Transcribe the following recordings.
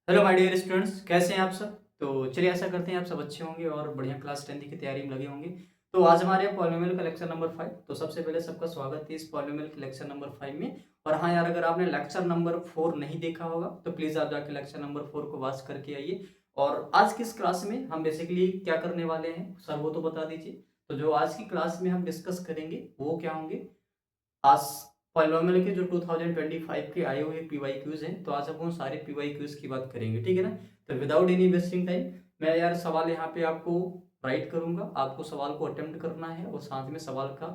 Hello my dear students, कैसे हैं आप सब। तो चलिए आशा करते हैं आप सब अच्छे होंगे और बढ़िया क्लास 10 की तैयारी में लगे होंगे। तो आज हमारे पॉलिनोमियल का लेक्चर नंबर 5। तो सबसे पहले सबका स्वागत है इस पॉलिनोमियल के लेक्चर नंबर 5 में। और हाँ यार, अगर आपने लेक्चर नंबर 4 नहीं देखा होगा तो प्लीज़ आप जाके लेक्चर नंबर 4 को वॉच करके आइए। और आज की इस क्लास में हम बेसिकली क्या करने वाले हैं सर, वो तो बता दीजिए। तो जो आज की क्लास में हम डिस्कस करेंगे वो क्या होंगे। आज पॉलिनोमियल के जो 2025 के आए हुए पीवाईक्यूज हैं, तो आज हम सारे पीवाईक्यूज की बात करेंगे, ठीक है ना। तो विदाउट एनी वेस्टिंग टाइम मैं यार सवाल यहाँ पे आपको राइट करूंगा, आपको सवाल को अटेम्प्ट करना है और साथ में सवाल का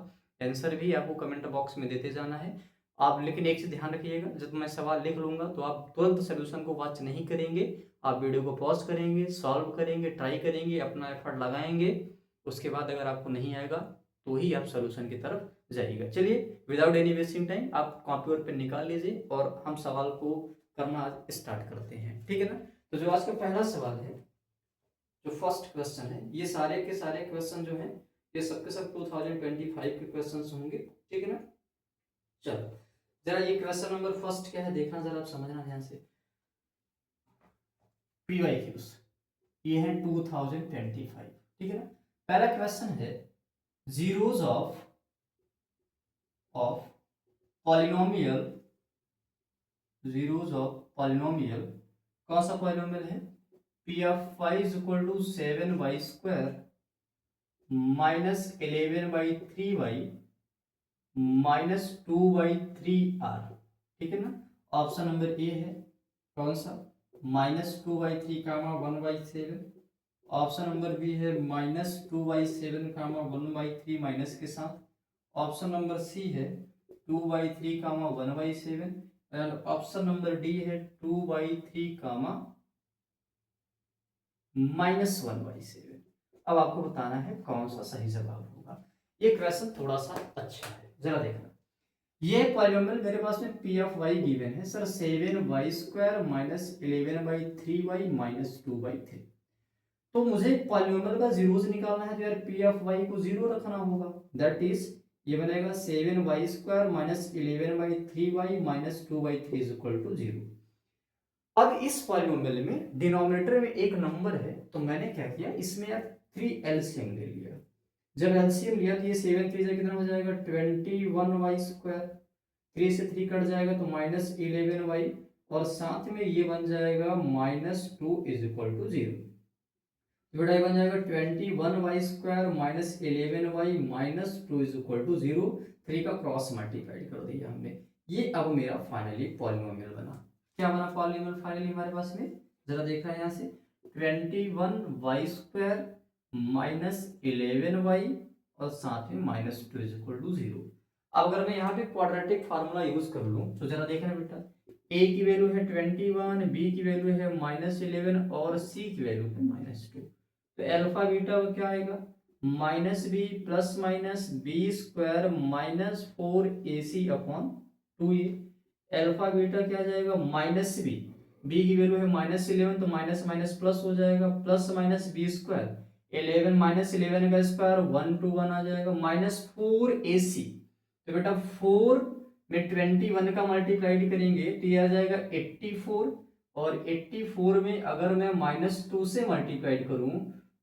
आंसर भी आपको कमेंट बॉक्स में देते जाना है। आप लेकिन एक चीज ध्यान रखिएगा, जब मैं सवाल लिख लूंगा तो आप तुरंत सोल्यूशन को वॉच नहीं करेंगे। आप वीडियो को पॉज करेंगे, सॉल्व करेंगे, ट्राई करेंगे, अपना एफर्ट लगाएंगे। उसके बाद अगर आपको नहीं आएगा तो ही आप सोल्यूशन की तरफ जाइएगा। चलिए विदाउट एनी वेस्टिंग टाइम आप कॉपी और पेन निकाल लीजिए और हम सवाल को करना स्टार्ट करते हैं, ठीक है ना। तो जो आज का पहला सवाल है, जो फर्स्ट क्वेश्चन है, ये सारे के सारे क्वेश्चन जो हैं ये सबके सब 2025 के क्वेश्चन होंगे, ठीक है ना। चलो जरा ये क्वेश्चन नंबर फर्स्ट क्या है देखना, जरा आप समझना ध्यान से। पीवाईक्यूज ये है 2025, ठीक है ना। पहला क्वेश्चन है zeros of polynomial, zeros of polynomial. कौन सा पॉलिनोमियल है? P of y is equal to 7y² -11/3y -2/3r, ठीक है ना। ऑप्शन नंबर ए है कौन सा, -2/3 1/7। ऑप्शन नंबर बी है -2/7 1/3 माइनस के साथ। ऑप्शन नंबर सी है 2/3 1/7 एंड ऑप्शन नंबर डी है 2/3 -1/7। अब आपको बताना है कौन सा सही जवाब होगा। ये क्वेश्चन थोड़ा सा अच्छा है, जरा देखना। ये पॉलिनोमियल मेरे पास में पी ऑफ वाई गिवन है सर, 7y² -11/3y -2/3। तो मुझे पॉलिनोमियल का जीरोस निकालना है, तो यार पी ऑफ वाई को जीरो रखना होगा। दैट इज ये बनेगा 7y² -11/3y -2/3 is equal to 0। अब इस पॉलिनोमियल में डिनोमिनेटर में एक नंबर है, तो मैंने क्या किया, इसमें यार 3 एलसीएम ले लिया। जब एलसीएम लिया तो ये 7 3 से कितना हो जाएगा 21y²। 3 से 3 कट जाएगा तो -11y और साथ में ये बन जाएगा -2 इज इक्वल टू 0। बेटा ये बन जाएगा 21y² -11y -2 is equal to 0। 3 का क्रॉस मल्टीप्लाई कर दिया हमने। ये अब मेरा फाइनली पॉलिनोमियल बना। क्या बना पॉलिनोमियल फाइनली हमारे पास में, जरा देखा है यहाँ से 21y² -11y और साथ में -2 इज इक्वल टू 0। अब अगर मैं यहाँ पे क्वाड्रेटिक फार्मूला यूज कर लूँ तो जरा देखना बेटा, a की वैल्यू है 21, b की वैल्यू है -11 और c की वैल्यू है -2। तो अल्फा बीटा क्या आएगा, -b plus minus b² -4ac upon 2a। Alpha beta क्या आ जाएगा -b, b की वैल्यू है -11 तो माइनस माइनस प्लस हो जाएगा, प्लस माइनस b², 11 -11 का स्क्वायर 1 to 1 आ जाएगा, -4ac। तो बेटा 4 में 21 का मल्टीप्लाइड करेंगे तो ये आ जाएगा 84, और 84 में अगर मैं -2 से मल्टीप्लाइड करूं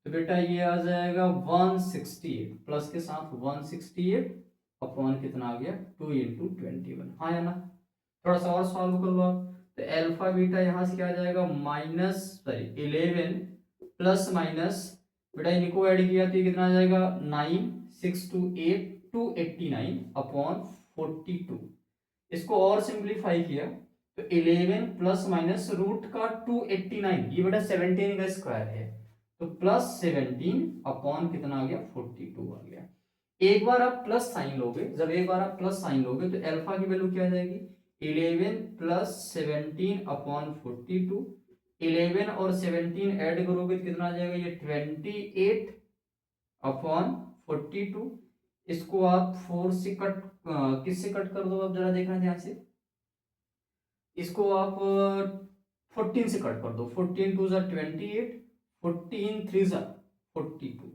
तो बेटा ये आ जाएगा 168, प्लस के साथ 168 अपॉन कितना आ गया 2 × 21। हाँ या ना। थोड़ा सा और सॉल्व कर लो आप। तो अल्फा बीटा यहाँ से क्या आ जाएगा 11 प्लस माइनस, बेटा इनको ऐड किया तो ये कितना आ जाएगा 9 6 2 8 289 अपॉन 42। इसको और सिंप्लीफाई किया तो 11 प्लस माइनस रूट का 289, ये बेटा 17 का स्क्वायर है तो प्लस 17 अपॉन कितना आ गया 42 आ गया। एक बार आप प्लस साइन लोगे, जब एक बार आप प्लस साइन लोगे तो अल्फा की वैल्यू क्या आ जाएगी 11 प्लस 17 अपॉन 42। 11 और 17 ऐड करोगे तो कितना आ जाएगा ये 28 अपॉन 42। इसको आप 4 से कट किससे कट कर दो, अब जरा देखना ध्यान से। इसको आप 14 से कट कर दो, 14 2 ज़ा 28, 14 3 ज़ा 42,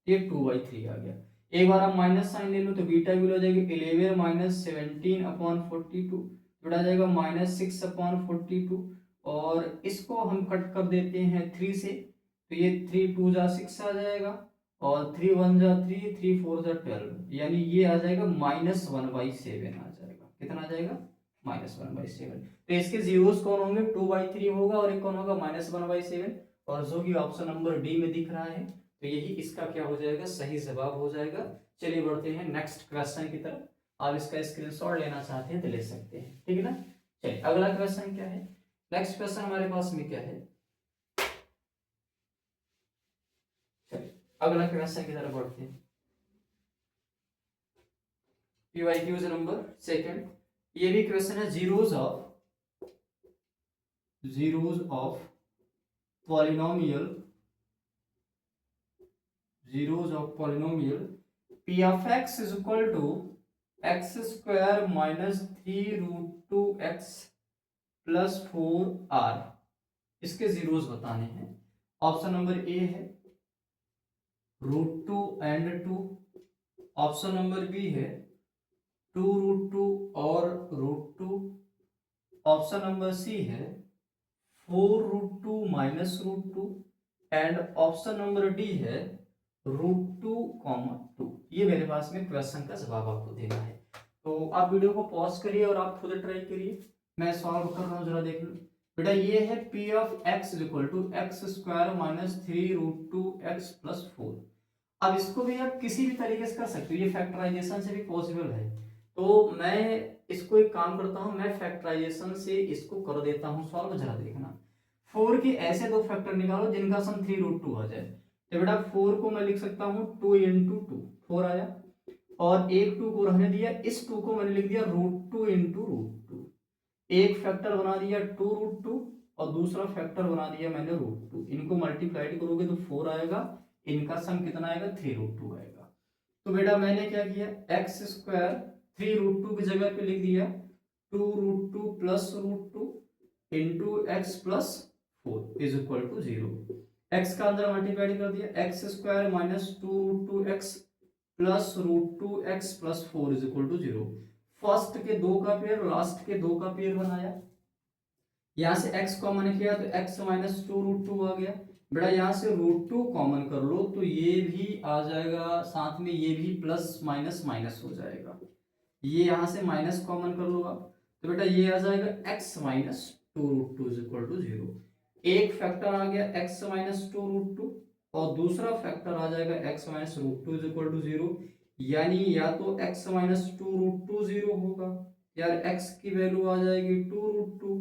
ये 2/3 आ गया। एक बार आप माइनस साइन ले लो तो बीटा भी हो जाएगी 11 -17 अपॉन 42, बेटा आ जाएगा -6 अपॉन 42, और इसको हम कट कर देते हैं 3 से, तो ये 3 2 जा 6 आ जाएगा और 3 1 जा 3 3 4 जा 12, यानी ये आ जाएगा -1/7 आ जाएगा। कितना आ जाएगा? -1/7। तो इसके जीरोस कौन होंगे? 2/3 होगा और एक कौन होगा? -1/7, और जो कि ऑप्शन नंबर डी में दिख रहा है, तो यही इसका क्या हो जाएगा? सही जवाब हो जाएगा। चलिए बढ़ते हैं नेक्स्ट क्वेश्चन की तरफ। आप इसका स्क्रीनशॉट लेना चाहते हैं तो ले सकते हैं, ठीक है ना। चलिए अगला क्वेश्चन क्या है? नेक्स्ट क्वेश्चन हमारे पास में क्या है? चलिए अगला क्वेश्चन की तरफ बढ़ते हैं। पीवाईक्यूज नंबर सेकंड, ये भी क्वेश्चन है zeros of polynomial, zeros of polynomial p of x is equal to x square minus 3 root 2x plus 4r, इसके जीरोस बताने हैं। ऑप्शन नंबर ए है √2 and 2, ऑप्शन नंबर बी है 2√2 और √2, option number C है 4√2 minus √2, and option number D है √2, 2। ये मेरे पास में क्वेश्चन का जवाब आपको देना है। तो आप वीडियो को पॉज करिए और आप खुद ट्राई करिए, मैं सॉल्व कर रहा हूँ, जरा देख लो बेटा। ये है p of x equal to x square minus 3√2x plus 4। अब इसको भी आप किसी भी तरीके से कर सकते हो, ये फैक्टराइजेशन से भी पॉसिबल है। तो मैं इसको एक काम करता हूँ, मैं फैक्टराइजेशन से इसको कर देता हूँ सॉल्व, जरा देखना। 4 के ऐसे दो फैक्टर निकालो जिनका सम 3√2 आ जाए। तो बेटा 4 को मैं लिख सकता हूँ 2 × 2, 4 आया, और एक 2 को रहने दिया, इस 2 को मैंने लिख दिया √2 × √2। एक फैक्टर बना दिया 2√2 और दूसरा फैक्टर बना दिया मैंने √2। इनको मल्टीप्लाइड करोगे तो 4 आएगा, इनका सम कितना आएगा? 3√2 आएगा। तो बेटा मैंने क्या किया, एक्स स्क्वायर 3√2 की जगह पे लिख दिया 2√2 plus √2 into x plus 4 is equal to 0। X का अंदर मल्टीप्लाई कर दिया, x square minus 2√2x plus √2x plus 4 is equal to 0। First के दो का पेयर, लास्ट के दो का पेयर बनाया, यहां से x कॉमन किया तो x माइनस 2√2 आ गया। बेटा यहाँ से √2 कॉमन कर लो तो ये भी आ जाएगा, साथ में ये भी प्लस माइनस माइनस हो जाएगा। ये यहां से माइनस कॉमन कर लो आप, तो बेटा ये आ जाएगा x minus 2√2 is equal to 0। एक फैक्टर आ गया x माइनस 2√2 और दूसरा फैक्टर आ जाएगा x minus √2 is equal to 0। यानी या तो x माइनस 2√2 0 होगा, यार x की वैल्यू आ जाएगी 2√2,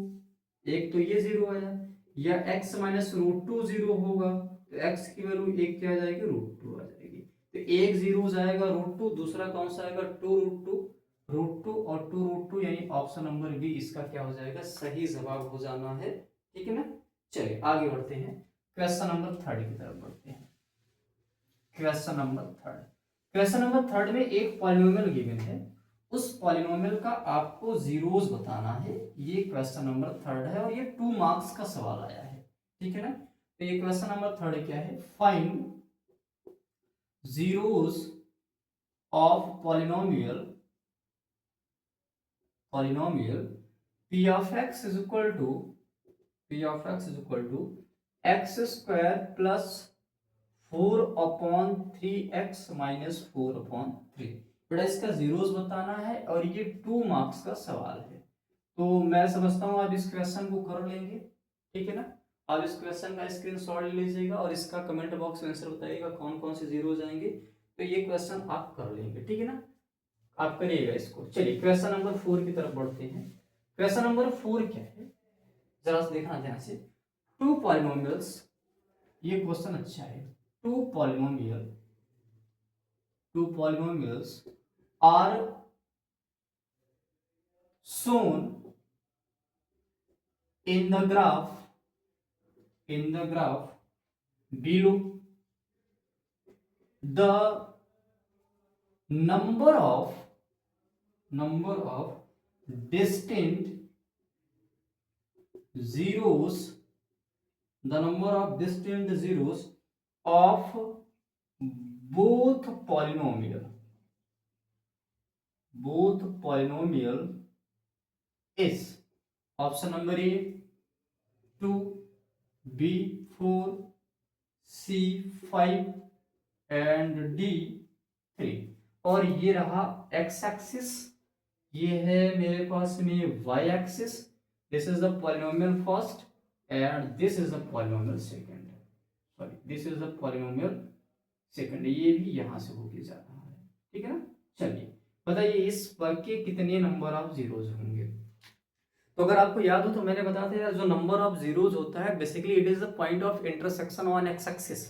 एक तो ये 0 आया, या x माइनस √2 0 होगा तो x की वैल्यू एक क्या आ जाएगी? √2 आ जाएगी। तो एक 0 जाएगा √2, दूसरा कौन सा आएगा? 2√2, √2 और 2√2, यानी ऑप्शन नंबर बी इसका क्या हो जाएगा? सही जवाब हो जाना है, ठीक है ना। चलिए आगे बढ़ते हैं, क्वेश्चन नंबर 3 की तरफ बढ़ते हैं। क्वेश्चन नंबर थर्ड में एक पॉलिनोमियल गिवन है, उस पॉलिनोमियल का आपको जीरोस बताना है। ये क्वेश्चन नंबर 3 है और ये 2 मार्क्स का सवाल आया है, ठीक है ना। तो ये क्वेश्चन नंबर 3 क्या है? Find zeros of polynomial p of x is equal to x square plus 4/3x minus 4/3। बेटा इसका जीरोस बताना है और ये 2 मार्क्स का सवाल है। तो मैं समझता हूँ आप इस क्वेश्चन को कर लेंगे, ठीक है ना। आप इस क्वेश्चन का स्क्रीनशॉट ले लीजिएगा और इसका कमेंट बॉक्स में आंसर बताइएगा कौन कौन से जीरोस आएंगे। तो ये क्वेश्चन आप कर लेंगे, ठीक है ना, आप करिएगा इसको। चलिए क्वेश्चन नंबर 4 की तरफ बढ़ते हैं। क्वेश्चन नंबर 4 क्या है, जरा से देखना ध्यान से। टू पॉलिनोमियल्स, ये क्वेश्चन अच्छा है। Two polynomials are shown in the graph below. The number of distinct zeros of both polynomial is, option number A 2, B4, C5 and D3। और ये रहा x एक्सिस, ये है मेरे पास में y axis. This is the polynomial first and this is the polynomial second, sorry this is the polynomial second. ये भी यहां से होके जा रहा है, ठीक है ना। चलिए बताइए इस वर्ग के कितने नंबर ऑफ जीरोज होंगे। तो अगर आपको याद हो तो मैंने बताया था यार, जो नंबर ऑफ जीरोज होता है basically it is the point of intersection on x axis.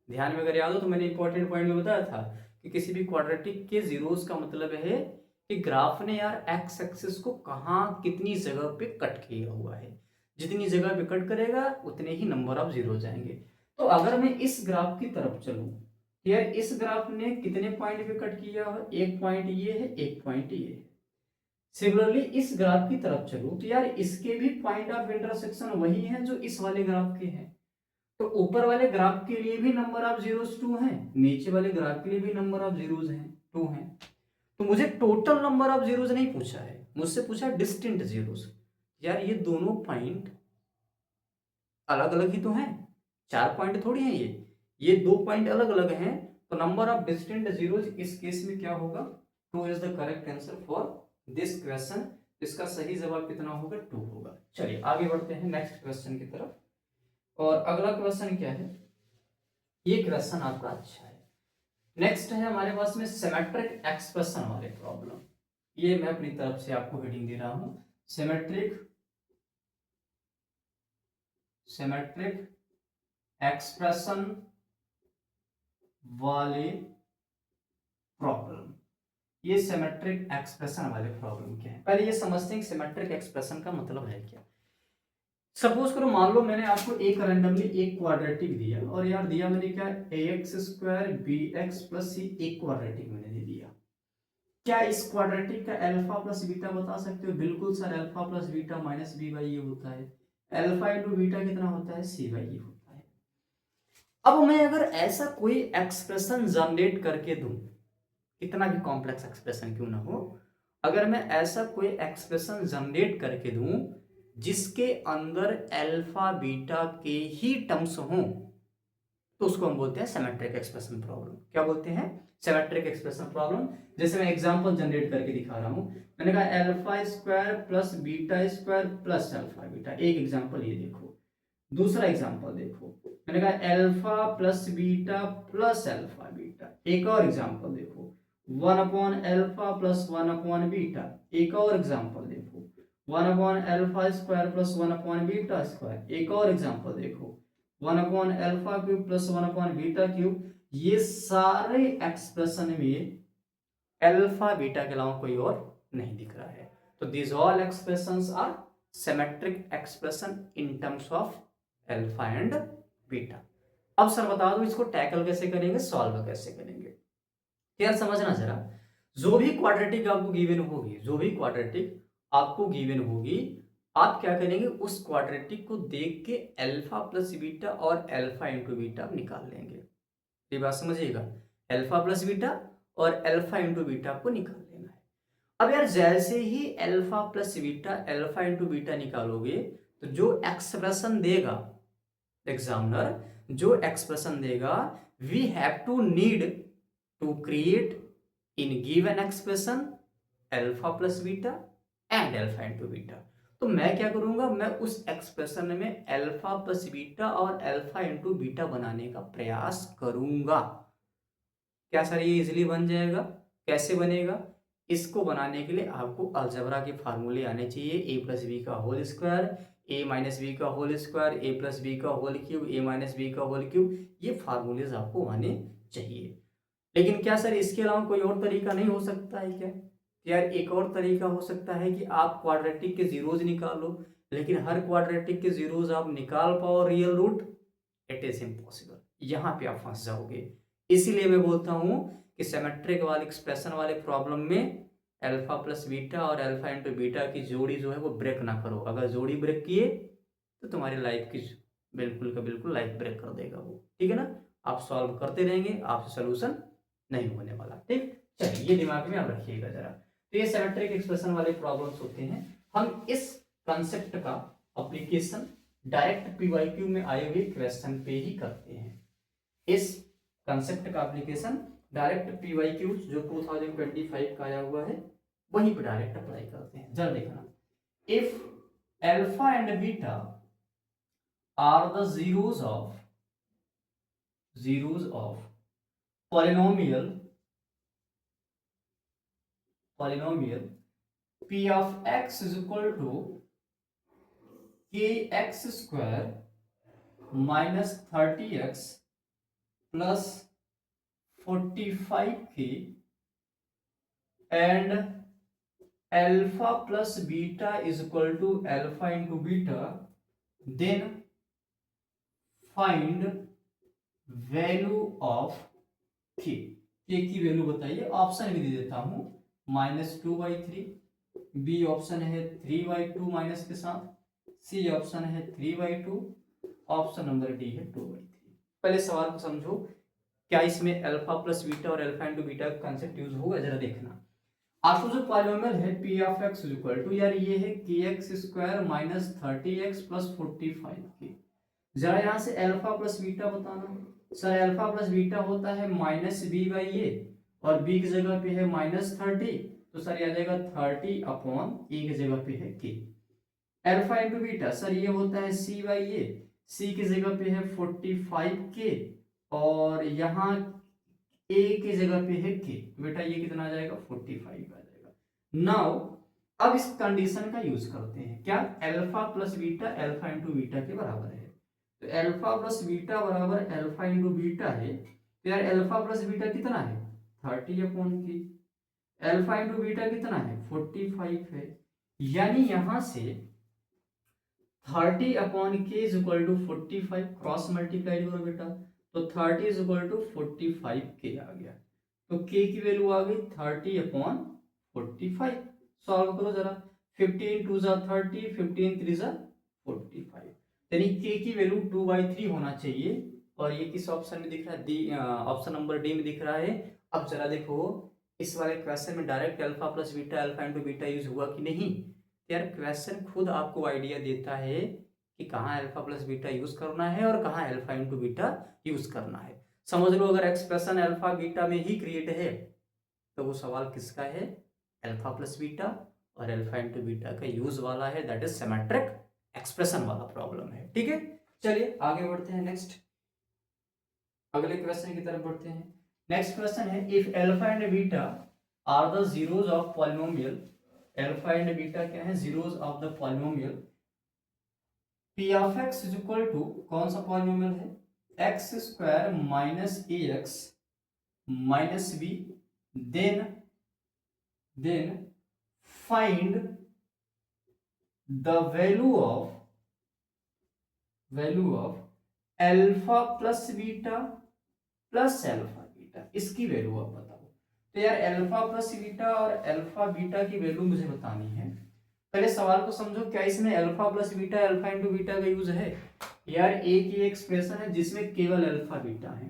ध्यान में अगर याद हो तो मैंने इंपॉर्टेंट पॉइंट में बताया था कि किसी भी क्वाड्रेटिक के जीरोज का मतलब है कि ग्राफ ने यार एक्स एक्सिस को कहाँ कितनी जगह पे कट किया हुआ है। जितनी जगह पे कट करेगा उतने ही नंबर ऑफ जीरो जाएंगे। तो अगर मैं इस ग्राफ की तरफ चलूं, यार इस ग्राफ ने कितने पॉइंट पे कट किया है, एक पॉइंट ये है, एक पॉइंट ये है। सिमिलरली इस ग्राफ की तरफ चलो तो यार इसके भी पॉइंट ऑफ इंटरसेक्शन वही है जो इस वाले ग्राफ के हैं। तो ऊपर वाले ग्राफ के लिए भी नंबर ऑफ जीरोस 2 हैं, नीचे वाले ग्राफ के लिए भी नंबर ऑफ जीरोस हैं 2 हैं। तो मुझे टोटल नंबर ऑफ जीरोस नहीं पूछा है, मुझसे पूछा डिस्टिंक्ट जीरोस। यार ये दोनों पॉइंट अलग अलग ही तो हैं, 4 पॉइंट थोड़ी हैं ये 2 पॉइंट अलग अलग हैं। तो नंबर ऑफ डिस्टिंक्ट जीरोस इस केस में क्या होगा, 2 is the correct answer for this question. इसका सही जवाब कितना होगा, 2 होगा। चलिए आगे बढ़ते हैं नेक्स्ट क्वेश्चन की तरफ। और अगला क्वेश्चन क्या है, ये क्वेश्चन आपका अच्छा है। नेक्स्ट है हमारे पास में सिमेट्रिक एक्सप्रेशन वाले प्रॉब्लम। ये मैं अपनी तरफ से आपको हेडिंग दे रहा हूं, सिमेट्रिक एक्सप्रेशन वाले प्रॉब्लम। ये सिमेट्रिक एक्सप्रेशन वाले प्रॉब्लम क्या है, पहले ये समझते हैं कि सिमेट्रिक एक्सप्रेशन का मतलब है क्या। सपोज करो मान लो मैंने आपको एक रैंडमली एक क्वाड्रेटिक दिया, और यार दिया मैंने क्या, ax² bx प्लस c, एक क्वाड्रेटिक मैंने दे दिया। क्या इस क्वाड्रेटिक का अल्फा प्लस बीटा बता सकते हो? बिल्कुल sir, alpha plus beta minus b by ये होता है। अल्फा इंटू बीटा कितना होता है, सी बाई ये होता है। अब मैं अगर ऐसा कोई एक्सप्रेशन जनरेट करके दूं, कितना भी कॉम्प्लेक्स एक्सप्रेशन क्यों ना हो, अगर मैं ऐसा कोई एक्सप्रेशन जनरेट करके दूं जिसके अंदर अल्फा बीटा के ही टर्म्स हों, तो उसको हम बोलते हैं सिमेट्रिक एक्सप्रेशन प्रॉब्लम। क्या बोलते हैं, सिमेट्रिक एक्सप्रेशन प्रॉब्लम। जैसे मैं एग्जांपल जनरेट करके दिखा रहा हूं, मैंने कहा alpha square plus beta square plus alpha beta, एक एग्जांपल ये देखो। दूसरा एग्जांपल देखो, मैंने कहा alpha plus beta plus alpha beta. एक और एग्जांपल देखो, 1/अल्फा प्लस 1/बीटा। एक और एग्जांपल देखो, 1/अल्फा स्क्वायर प्लस 1/बीटा स्क्वायर। एक और एग्जांपल देखो, 1/अल्फा क्यूब प्लस 1/बीटा क्यूब। ये सारे एक्सप्रेशन में अल्फा बीटा के अलावा कोई और नहीं दिख रहा है। तो these all expressions are symmetric expression in terms of alpha and beta. अब सर बता दो इसको टैकल कैसे करेंगे, सॉल्व कैसे करेंगे। यार समझना जरा, जो भी क्वाड्रेटिक आपको गिवन होगी, जो भी क्वाड्रेटिक आपको गिवन होगी, आप क्या करेंगे, उस क्वाड्रेटिक को देख के अल्फा प्लस बीटा और अल्फा इंटू बीटा निकाल लेंगे। ये बात समझिएगा, अल्फा प्लस बीटा और अल्फा इंटू बीटा को निकाल लेना है। अब यार जैसे ही alpha plus beta alpha into beta निकालोगे, तो जो एक्सप्रेशन देगा एग्जामिनर, जो एक्सप्रेशन देगा, we have to need to create in given expression alpha plus beta and alpha into beta. तो मैं क्या करूंगा, मैं उस एक्सप्रेशन में अल्फा प्लस बीटा और अल्फा इंटू बीटा बनाने का प्रयास करूंगा। क्या सर ये इजीली बन जाएगा? कैसे बनेगा? इसको बनाने के लिए आपको अलजेब्रा के फार्मूले आने चाहिए, ए प्लस बी का होल स्क्वायर, ए माइनस बी का होल स्क्वायर, ए प्लस बी का होल क्यूब, ए माइनस बी का होल क्यूब। ये फार्मूलेज आपको आने चाहिए। लेकिन क्या सर इसके अलावा कोई और तरीका नहीं हो सकता है क्या? यार एक और तरीका हो सकता है कि आप क्वाड्रेटिक के जीरोज निकालो, लेकिन हर क्वाड्रेटिक के जीरोज आप निकाल पाओ real root, it is impossible. यहां पे आप फंस जाओगे। इसीलिए मैं बोलता हूं कि सिमेट्रिक वाले एक्सप्रेशन वाले प्रॉब्लम में अल्फा प्लस बीटा और अल्फा इंटू बीटा की जोड़ी जो है वो ब्रेक ना करो। अगर जोड़ी ब्रेक किए तो तुम्हारी लाइफ की बिल्कुल का बिल्कुल लाइफ ब्रेक कर देगा वो, ठीक है ना। आप सॉल्व करते रहेंगे, आपसे सोल्यूशन नहीं होने वाला, ठीक। चलिए ये दिमाग में आप रखिएगा जरा। तो ये सिमेट्रिक एक्सप्रेशन वाले प्रॉब्लम्स होते हैं। हम इस कंसेप्ट का एप्लीकेशन डायरेक्ट PYQ में आए हुए क्वेश्चन पे ही करते हैं। इस कंसेप्ट का एप्लीकेशन डायरेक्ट PYQ जो 2025 का आया हुआ है वहीं पे डायरेक्ट अप्लाई करते हैं। जरा देखना, if alpha and beta are the zeros of polynomial p of x is equal to kx square minus 30x plus 45k and alpha plus beta is equal to alpha into beta, then find value of k की value बताइए। Option भी दे देता हूं, -2/3, B option है 3/2 minus के साथ, C option है 3/2, option number D है 2/3। पहले सवाल को समझो, क्या इसमें अल्फा प्लस बीटा और अल्फा इंटू बीटा का कंसेप्ट यूज होगा, जरा देखना। आपको जो पॉलिनोमियल है p of x equal to, यार ये है के x square minus 30x plus 45k। जरा यहाँ से अल्फा प्लस बीटा बताना। सर अल्फा प्लस बीटा होता है -b/a और b की जगह पे है -30, तो सर ये आ जाएगा 30/a की जगह पे है k। Alpha into beta sir ये होता है c/a, c की जगह पे है 45k और यहाँ a की जगह पे है k, बेटा ये कितना आ जाएगा 45 आ जाएगा। नाउ अब इस कंडीशन का यूज करते हैं, क्या alpha plus beta alpha into beta के बराबर है, तो अल्फा प्लस बीटा बराबर अल्फा इंटू बीटा है, तो यार अल्फा प्लस बीटा कितना है 30/k, अल्फा इंटू बीटा कितना है 45 है, यानी यहां से 30/k is equal to 45, cross multiply करो बेटा, तो 30 इज इक्वल टू 45k आ गया, तो k की वैल्यू आ गई 30/45। सॉल्व करो जरा, 15 2 जा 30, 15 3 जा 45, यानी k की वैल्यू 2/3 होना चाहिए, और ये किस ऑप्शन में दिख रहा है, ऑप्शन नंबर डी में दिख रहा है। अब जरा देखो इस वाले क्वेश्चन में direct alpha plus beta alpha into beta use हुआ कि नहीं। यार क्वेश्चन खुद आपको आइडिया देता है कि कहाँ अल्फा प्लस बीटा यूज करना है और कहाँ अल्फा इंटू बीटा यूज करना है। समझ लो अगर एक्सप्रेशन अल्फा बीटा में ही क्रिएट है तो वो सवाल किसका है, अल्फा प्लस बीटा और अल्फा इंटू बीटा का यूज वाला है, दैट इज सिमेट्रिक एक्सप्रेशन वाला प्रॉब्लम है। ठीक है, चलिए आगे बढ़ते हैं, नेक्स्ट अगले क्वेश्चन की तरफ बढ़ते हैं। नेक्स्ट क्वेश्चन है, if alpha and beta are the zeros of polynomial, alpha and beta क्या है, zeros of the polynomial p of x is equal to, कौन सा पॉलिनोमियल है, x square minus ax minus b, then find the value of alpha plus beta plus alpha beta, इसकी value आप बताओ। तो यार अल्फा प्लस बीटा और alpha beta की वैल्यू मुझे बतानी है। पहले सवाल को समझो, क्या इसमें alpha plus beta alpha into beta का यूज है, यार एक ही एक्सप्रेशन है जिसमें केवल अल्फा बीटा है,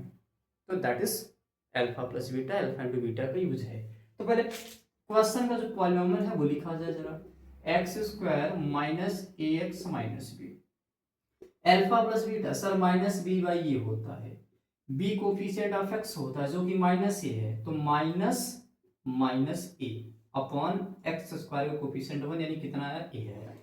तो that is alpha plus beta alpha into beta का यूज है। तो पहले क्वेश्चन का जो पॉलिनोमियल है वो लिखा जाए जरा, x square minus a x minus b, alpha plus beta sir minus b by ये होता है, बी कोफिशिएंट ऑफ एक्स होता है जो कि माइनस ए है, तो minus A upon X square का कोफिशिएंट 1 यानी कितना है ए है।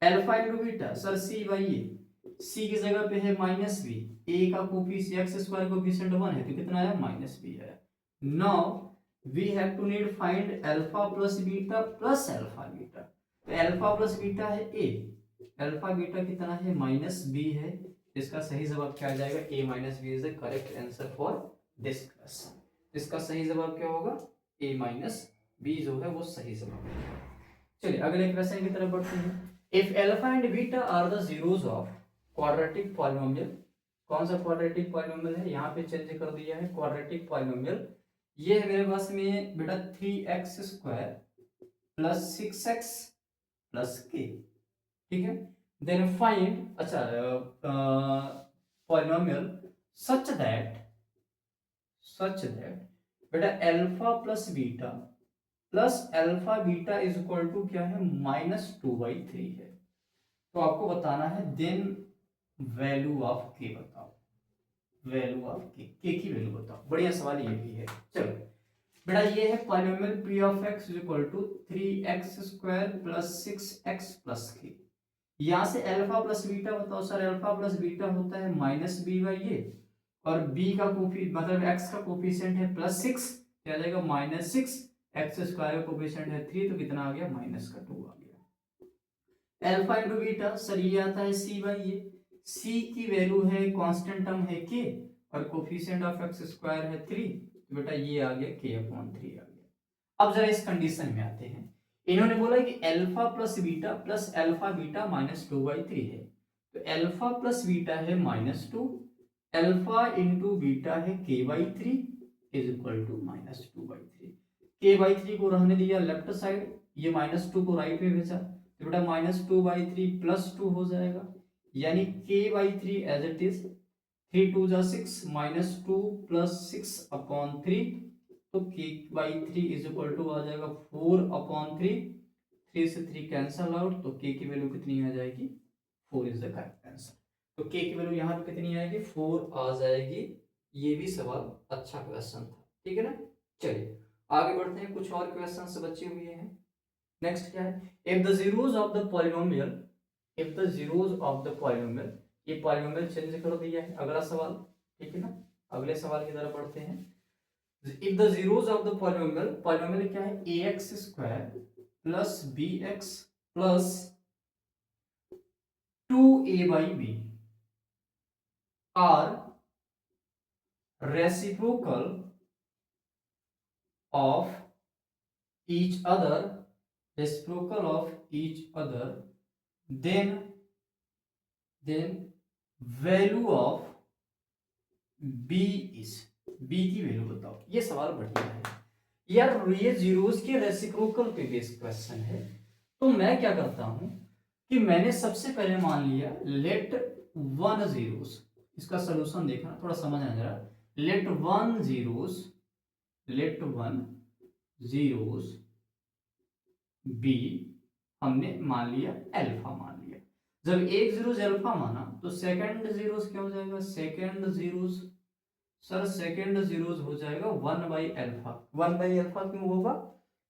Alpha into beta sir C by A, C की जगह पे है माइनस बी, ए का कोफिशिएंट एक्स स्क्वायर कोफिशिएंट 1 है तो कितना है माइनस बी है। Now we have to need find alpha plus beta plus alpha beta, तो अल्फा प्लस बीटा है ए, अल्फा बीटा कितना है माइनस बी है, इसका सही जवाब क्या आ जाएगा, a minus b is the correct answer for this question. इसका सही जवाब क्या होगा, a माइनस बी जो है वो सही जवाब है। चलिए अगले क्वेश्चन की तरफ बढ़ते हैं, if alpha and beta are the zeros of quadratic polynomial, कौन सा क्वाड्रेटिक पॉलिनोमियल है, यहाँ पे चेंज कर दिया है क्वाड्रेटिक पॉलिनोमियल, ये है मेरे पास में बेटा 3x square plus 6x plus k, ठीक है, देन फाइंड, अच्छा पॉलिनोमियल सच दैट बेटा alpha plus beta is equal to क्या है -2/3 है। तो आपको बताना है देन वैल्यू ऑफ के बताओ, वैल्यू ऑफ के की वैल्यू बताओ। बढ़िया सवाल ये भी है। चलो बेटा ये है polynomial P of x is equal to 3x² plus 6x+k। यहाँ से अल्फा प्लस बीटा बताओ। सर अल्फा प्लस बीटा होता है -b/a और b का कोफी मतलब x का कोफिशिएंट है +6, क्या आ जाएगा -6, x² का कोफिशिएंट है 3, तो कितना आ गया -2 आ गया। अल्फा इंटू बीटा सर ये आता है c/a, c की वैल्यू है कांस्टेंट टर्म है k और कोफिशिएंट ऑफ x² है 3, तो बेटा ये आ गया k/3 आ गया। अब जरा इस कंडीशन में आते हैं। इन्होंने बोला कि alpha plus beta plus alpha beta -2/3 है, तो अल्फा प्लस बीटा है -2, अल्फा इंटू बीटा है k/3 is equal to -2/3। k/3 को रहने दिया लेफ्ट साइड, ये -2 को राइट में भेजा, तो बेटा -2/3 +2 हो जाएगा, यानी k/3 एज इट इज 3 2 जा 6 -2 + 6/3, तो k/3 इज इक्वल टू आ जाएगा 4/3, 3 से 3 कैंसल आउट, तो k की वैल्यू कितनी आ जाएगी 4 इज द करेक्ट आंसर। तो k की वैल्यू यहाँ पे कितनी आएगी 4 आ जाएगी। ये भी सवाल अच्छा क्वेश्चन था, ठीक है ना। चलिए आगे बढ़ते हैं, कुछ और क्वेश्चन बचे हुए हैं। नेक्स्ट क्या है, if the zeros of the polynomial, if the zeros of the polynomial, ये पॉलिनोमियल चेंज कर दिया है। अगला सवाल, ठीक है ना, अगले सवाल की तरफ बढ़ते हैं। If the zeros of the polynomial, polynomial क्या है ax² plus bx plus 2a/b are reciprocal of each other, reciprocal of each other, then value of b is, b की वैल्यू बताओ। ये सवाल बढ़िया है यार, ये जीरोस के रेसिप्रोकल पे बेस्ड क्वेश्चन है। तो मैं क्या करता हूं कि मैंने सबसे पहले मान लिया लेट 1 जीरोस, इसका सोल्यूशन देखना थोड़ा समझ आ जरा। लेट 1 जीरोस बी हमने मान लिया अल्फा मान लिया। जब एक जीरोस अल्फा माना तो सेकंड जीरोस क्या हो जाएगा, second zeros, sir second zeros हो जाएगा 1/अल्फा। 1/अल्फा क्यों होगा,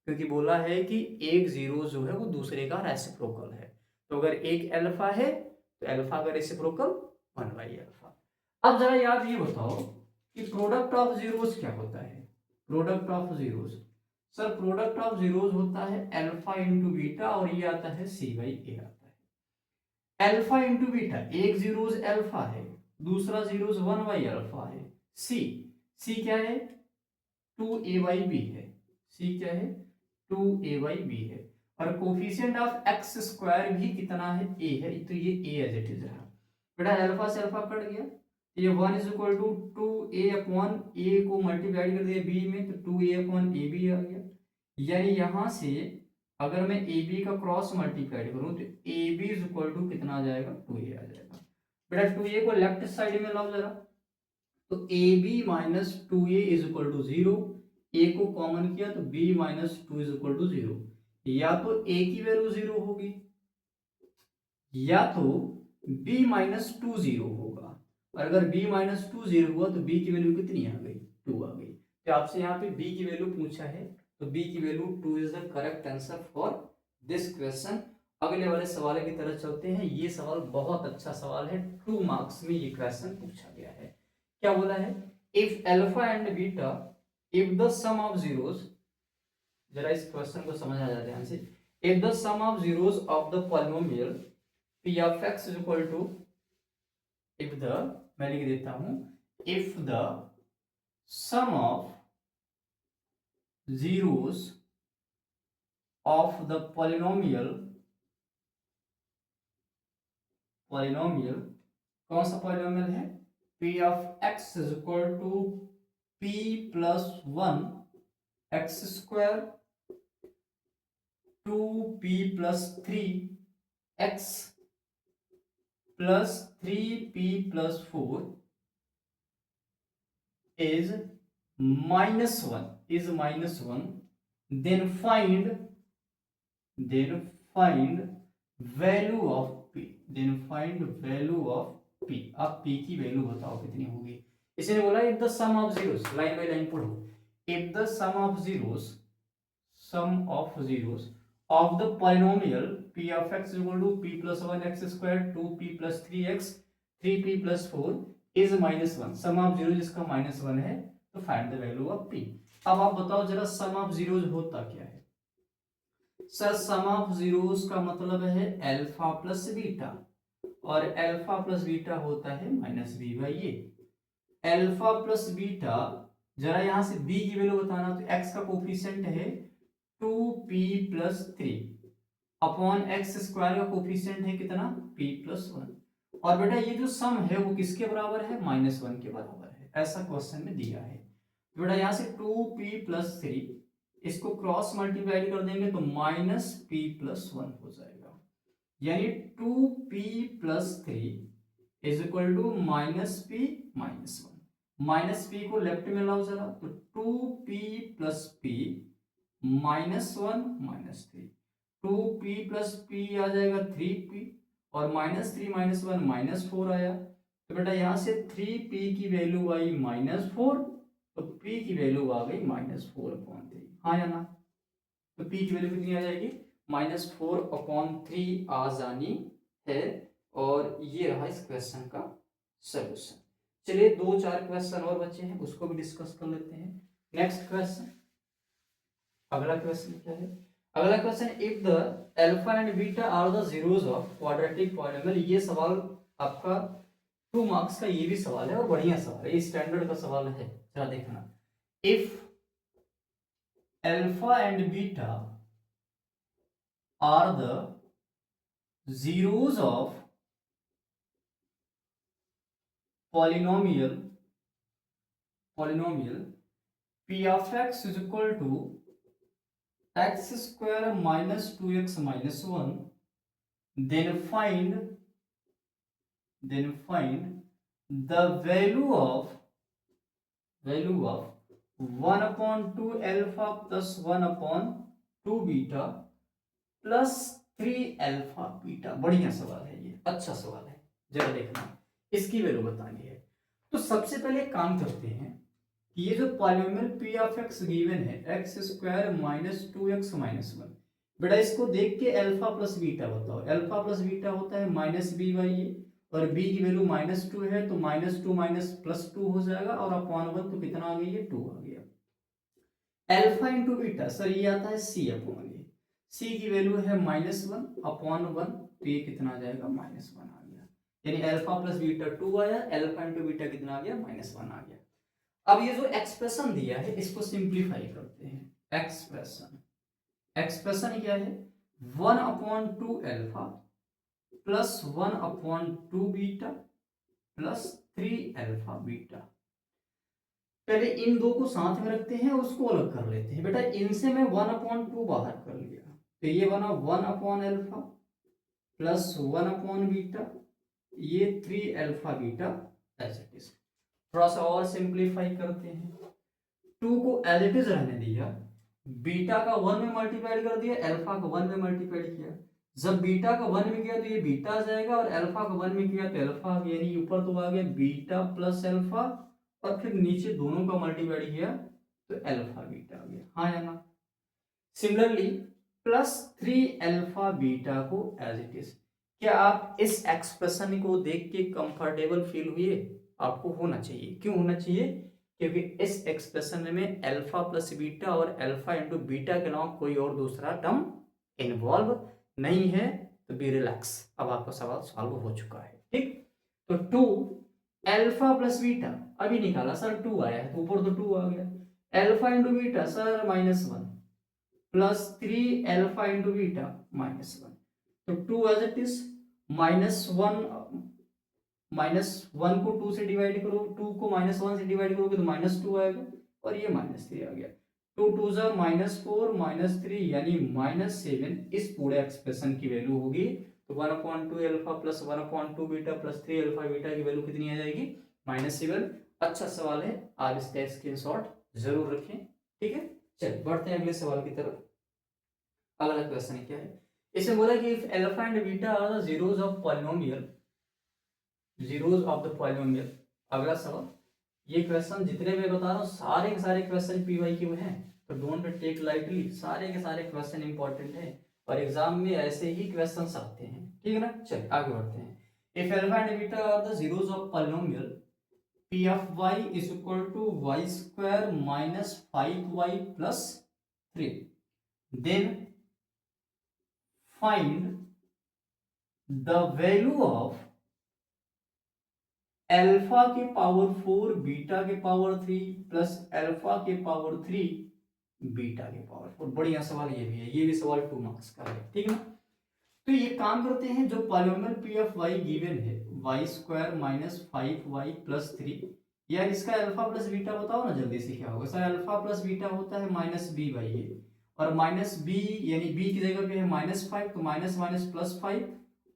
क्योंकि बोला है कि एक जीरो जो है वो दूसरे का रेसिप्रोकल है, तो अगर एक अल्फा है तो अल्फा का रेसिप्रोकल 1/अल्फा। अब जरा याद ये बताओ कि प्रोडक्ट ऑफ जीरोस क्या होता है, product of zeros, sir product of zeros होता है अल्फा इंटू बीटा और ये आता है c/a आता है। अल्फा इंटू बीटा, एक जीरोस अल्फा है, दूसरा जीरोस 1/अल्फा है, सी क्या है 2a/b है, सी क्या है 2a/b है, और कोफिशिएंट ऑफ x² भी कितना है a है, तो ये a एज इट इज रहा। बेटा अल्फा से अल्फा कट गया, ये 1 इज इक्वल टू 2a/a को मल्टीप्लाई कर दिया b में, तो 2a/ab आ गया। यानी यहां से अगर मैं ab का क्रॉस मल्टीप्लाई करूं तो ab इज इक्वल टू कितना आ जाएगा 2a आ जाएगा। बेटा 2a को लेफ्ट साइड में लाओ जरा, तो ab minus 2a is equal to 0, a को कॉमन किया तो b minus 2 is equal to 0, या तो a की वैल्यू 0 होगी या तो b माइनस 2 0 होगा, और अगर b माइनस 2 0 हुआ तो b की वैल्यू कितनी आ गई 2 आ गई। तो आपसे यहाँ पे b की वैल्यू पूछा है, तो b की value 2 is the correct answer for this question. अगले वाले सवाल की तरफ चलते हैं। ये सवाल बहुत अच्छा सवाल है, 2 मार्क्स में ये क्वेश्चन पूछा गया है। क्या बोला है, if alpha and beta, if the sum of zeros, जरा इस क्वेश्चन को समझ आ जाए ध्यान से। If the sum of zeros of the polynomial p of x is equal to, if the, मैं लिख देता हूं, if the sum of zeros of the polynomial, polynomial कौन सा पॉलिनोमियल है, p of x is equal to p plus 1 x² 2p plus 3x plus 3p plus 4 is -1, is -1, then find value of P, then find value of P. अब P की वैल्यू बताओ कितनी होगी। इसने बोला if the sum of zeros, line by line पढ़ो, if the sum of zeros, sum of zeros of the polynomial p of x equal to p plus 1x square 2p plus 3x 3p plus 4 is -1, sum of zero जिसका -1 है, तो find the value of p। अब आप बताओ जरा सम of zeros होता क्या है। सर सम ऑफ जीरोस का मतलब है अल्फा प्लस बीटा, और अल्फा प्लस बीटा होता है minus b by a. Alpha plus beta, जरा यहां से बी की वैल्यू बताना, तो एक्स का कोफिशिएंट है 2p plus 3 upon X square का कोफिशिएंट है कितना, p प्लस 1। और बेटा ये जो सम है वो किसके बराबर है, -1 के बराबर है, ऐसा क्वेश्चन में दिया है। तो बेटा यहां से 2p प्लस 3 इसको क्रॉस मल्टीप्लाई कर देंगे तो -p प्लस 1 हो जाएगा, यानी 2p plus 3 is equal to -p minus 1। Minus p को लेफ्ट में लाओ जरा, तो 2p plus p -1 -3, 2p plus p आ जाएगा 3p, और -3 -1 -4 आया। तो बेटा यहां से 3p की वैल्यू आई -4, तो p की वैल्यू आ गई -4/3, हाँ या ना। तो p की वैल्यू कितनी आ जाएगी, -4/3 आ जानी है। और ये रहा इस क्वेश्चन का सॉल्यूशन। चलिए 2-4 क्वेश्चन और बचे हैं, उसको भी डिस्कस कर लेते हैं। नेक्स्ट क्वेश्चन, अगला क्वेश्चन क्या है। अगला question, if the alpha and beta are the zeros of quadratic polynomial. ये सवाल आपका 2 मार्क्स का ये भी सवाल है और बढ़िया सवाल है, स्टैंडर्ड का सवाल है, जरा देखना। If alpha and beta are the zeros of polynomial p of x is equal to x square minus 2x minus 1, then find the value of 1/2 alpha plus 1/2 beta plus 3 alpha beta. बढ़िया सवाल है ये, अच्छा सवाल है, जरा देखना इसकी वैल्यू बतानी है। तो सबसे पहले एक काम करते हैं कि ये जो polynomial p of x given है x square minus 2x minus 1, बेटा इसको देख के अल्फा प्लस बीटा बताओ। अल्फा प्लस बीटा होता है -b/a, और b की वैल्यू -2 है, तो -2 माइनस +2 हो जाएगा, और अपॉन 1 तो कितना आ गया, ये 2 आ गया। अल्फा इंटू बीटा, सर ये आता है c/a, c की वैल्यू है -1/1, तो ये कितना आ जाएगा, -1 आ गया। यानी अल्फा प्लस बीटा 2 आया, अल्फा इंटू बीटा कितना आ गया, -1 आ गया। अब ये जो एक्सप्रेशन दिया है इसको सिंप्लीफाई करते हैं। एक्सप्रेशन क्या है, 1/2 alpha plus 1/2 beta plus 3 alpha beta. पहले इन दो को साथ में रखते हैं, उसको अलग कर लेते हैं। बेटा इनसे मैं 1/2 बाहर कर लिया, तो ये बना 1/अल्फा प्लस 1 बीटा, ये 3 alpha beta as it is. थोड़ा सा और सिंप्लीफाई करते हैं, 2 को एज इट इज रहने दिया, बीटा का 1 में मल्टीप्लाई कर दिया, अल्फा का 1 में मल्टीप्लाई किया। जब बीटा का 1 में किया तो ये बीटा आ जाएगा, और अल्फा का 1 में किया तो अल्फा आ गया, यानी ऊपर तो आ गया बीटा प्लस अल्फा, और फिर नीचे दोनों का मल्टीप्लाई किया तो अल्फा बीटा आ गया, हाँ या ना। सिमिलरली प्लस 3 अल्फा बीटा को एज इट इज। क्या आप इस एक्सप्रेशन को देख के कंफर्टेबल फील हुए? आपको होना चाहिए। क्यों होना चाहिए? क्योंकि इस एक्सप्रेशन में अल्फा प्लस बीटा और अल्फा इंटू बीटा के अलावा कोई और दूसरा टर्म इन्वॉल्व नहीं है। तो बी रिलैक्स, अब आपका सवाल सॉल्व हो चुका है। ठीक, तो 2 अल्फा प्लस बीटा अभी निकाला सर, 2 आया है तो ऊपर तो 2 आ गया। Alpha into beta sir -1 plus 3 alpha into beta -1, तो 2 एज इट इज, -1 को 2 से डिवाइड करो, 2 को -1 से डिवाइड करोगे तो -2 आएगा, और ये -3 आ गया। 2 2 जा -4 -3 यानी -7 इस पूरे एक्सप्रेशन की वैल्यू होगी। तो 1/2 alpha plus 1/2 beta plus 3 alpha beta की वैल्यू कितनी आ जाएगी, -7। अच्छा सवाल है, आप इसका स्क्रीनशॉट जरूर रखें। ठीक है, चलिए बढ़ते हैं अगले सवाल की तरफ। अगला क्वेश्चन क्या है, इसमें बोला कि if alpha and beta are the zeros of polynomial, zeros of the polynomial. अगला सवाल, ये क्वेश्चन जितने मैं बता रहा हूँ सारे के सारे क्वेश्चन पीवाईक्यू हैं, तो डोंट टेक लाइटली, सारे के सारे क्वेश्चन इंपॉर्टेंट है और एग्जाम में ऐसे ही क्वेश्चंस आते हैं, ठीक है ना। चलिए आगे बढ़ते हैं। If alpha and beta are the zeros of polynomial P of y is equal to y square minus 5y plus 3, then find the value of alpha के पावर 4 बीटा के पावर 3 प्लस अल्फा के power 3 beta के power 4। बढ़िया सवाल ये भी है, ये भी सवाल 2 मार्क्स का है, ठीक है ना। तो ये काम करते हैं, जो polynomial P of Y given है Y square minus 5y plus 3, यार इसका अल्फा प्लस बीटा बताओ ना जल्दी से क्या होगा। सर अल्फा प्लस बीटा होता है माइनस बी बाई ए, और माइनस बी यानी बी की जगह पे है माइनस 5, तो माइनस माइनस प्लस 5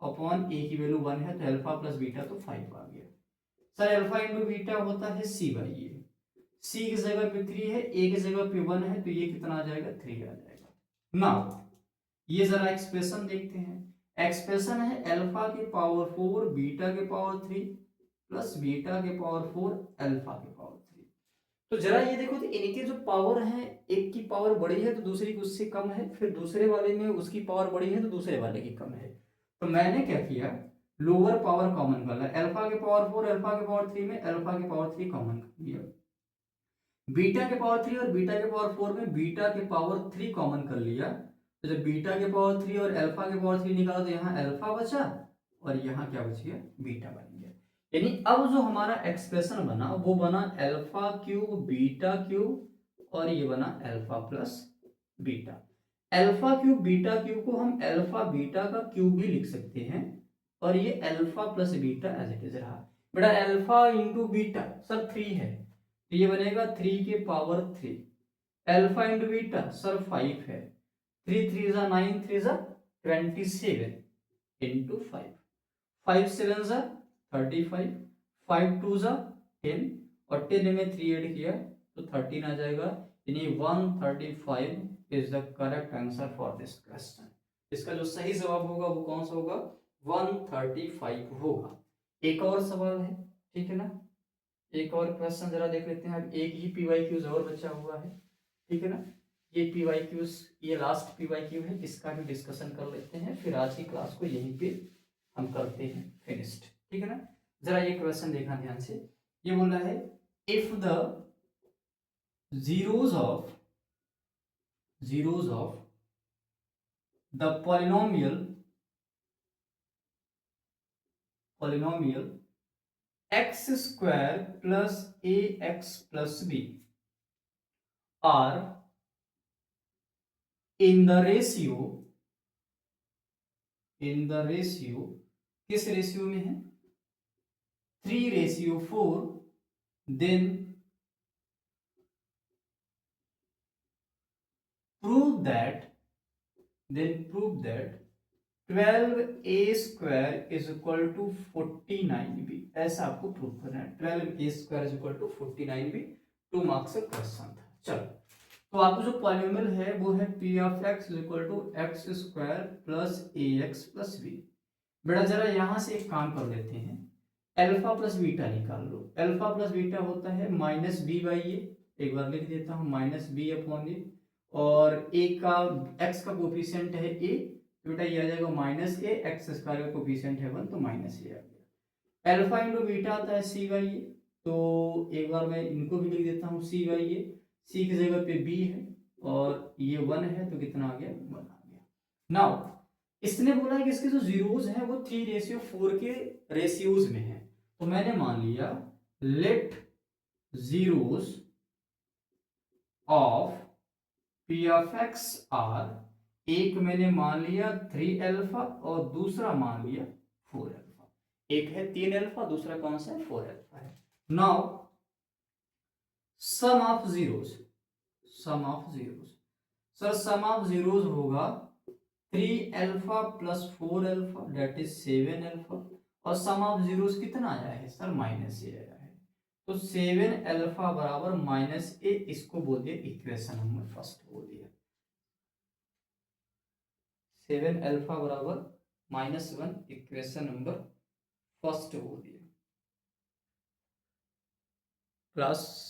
अपॉन ए की वैल्यू 1 है, तो अल्फा प्लस बीटा तो 5 आ गया। सर अल्फा इंटू बीटा होता है सी बाई ए, सी की जगह पे 3 है, ए की जगह पे 1 है, तो ये कितना आ जाएगा 3 आ जाएगा। नाउ ये जरा एक्सप्रेशन देखते हैं। एक्सप्रेशन है अल्फा के पावर 4 बीटा के पावर 3 प्लस बीटा के पावर 4 अल्फा के पावर 3। तो जरा ये देखो, तो इनके जो पावर है, एक की पावर बड़ी है तो दूसरी की उससे कम है, फिर दूसरे वाले में उसकी पावर बड़ी है तो दूसरे वाले की कम है। तो मैंने क्या किया, लोअर पावर कॉमन कर लिया, अल्फा के पावर 4 अल्फा के पावर 3 में अल्फा के पावर 3 कॉमन कर लिया, बीटा के पावर 3 और बीटा के पावर 4 में बीटा के पावर 3 कॉमन कर लिया। तो जब बीटा के पावर 3 और अल्फा के पावर 3 निकाला तो यहाँ अल्फा बचा और यहाँ क्या बच गया, बीटा बन गया। यानी अब जो हमारा एक्सप्रेशन बना वो बना अल्फा क्यूब बीटा क्यूब और ये बना alpha plus beta. Alpha cube beta cube को हम अल्फा बीटा का क्यूब भी लिख सकते हैं और ये alpha plus beta as it is रहा। बेटा अल्फा इंटू बीटा सर 3 है, तो ये बनेगा 3 के power 3। Alpha into beta sir 5 है, 3 3 जा 9 3 जा 27 इंटू 5, 5 7 जा 35, 5 2 जा 10 और 10 में 3 ऐड किया तो 13 आ जाएगा। यानी 135 is the correct answer for this question. इसका जो सही जवाब होगा वो कौन सा होगा, 135 होगा। एक और सवाल है, ठीक है ना, एक और क्वेश्चन जरा देख लेते हैं। अब एक ही पीवाईक्यूज और बचा हुआ है, ठीक है ना। ये पीवाईक्यूज, ये लास्ट पीवाईक्यू है, इसका भी डिस्कशन कर लेते हैं, फिर आज की क्लास को यहीं पे हम करते हैं फिनिश्ड, ठीक है ना। जरा ये क्वेश्चन देखना ध्यान से। ये बोल रहा है if the zeros of the polynomial x square plus ax plus b are in the ratio किस रेशियो में है, 3:4, then prove that 12a square is equal to 49b। ऐसा आपको प्रूव करना है, 12a square is equal to 49b। 2 marks का question था। चलो, तो आपको जो पॉलिनोमियल है वो है p of x is equal to x square plus ax plus b। बेटा जरा यहां से एक काम कर लेते हैं, अल्फा प्लस बीटा निकाल लो। अल्फा प्लस बीटा होता है माइनस बी बाई ए, एक बार लिख देता हूँ माइनस बी अपॉन ए, और ए का एक्स का कोफिशिएंट है ए, तो बेटा ये आ जाएगा माइनस ए, एक्स स्क्वायर का कोफिशिएंट है 1 तो माइनस ए आ गया। अल्फा इंटू बीटा आता है सी बाई ए, तो एक बार मैं इनको भी लिख देता हूँ सी बाई ए, सी की जगह पे बी है और ये 1 है तो कितना आ गया, 1 आ गया। नाउ इसने बोला है कि इसके जो जीरोज हैं वो 3:4 के रेशियोज में है, तो मैंने मान लिया let zeros of p of x are, एक मैंने मान लिया 3 अल्फा और दूसरा मान लिया 4 अल्फा। एक है 3 अल्फा, दूसरा कौन सा है 4 अल्फा है। Now sum of zeros, sir sum of zeros होगा 3 alpha plus 4 alpha that is 7 alpha, और सम ऑफ जीरोज कितना आया है सर, माइनस ए आया है, तो 7 अल्फा बराबर माइनस ए, इसको बोल दिया इक्वेशन नंबर फर्स्ट बोल दिया। 7 अल्फा बराबर -1 इक्वेशन नंबर फर्स्ट हो गया। क्लास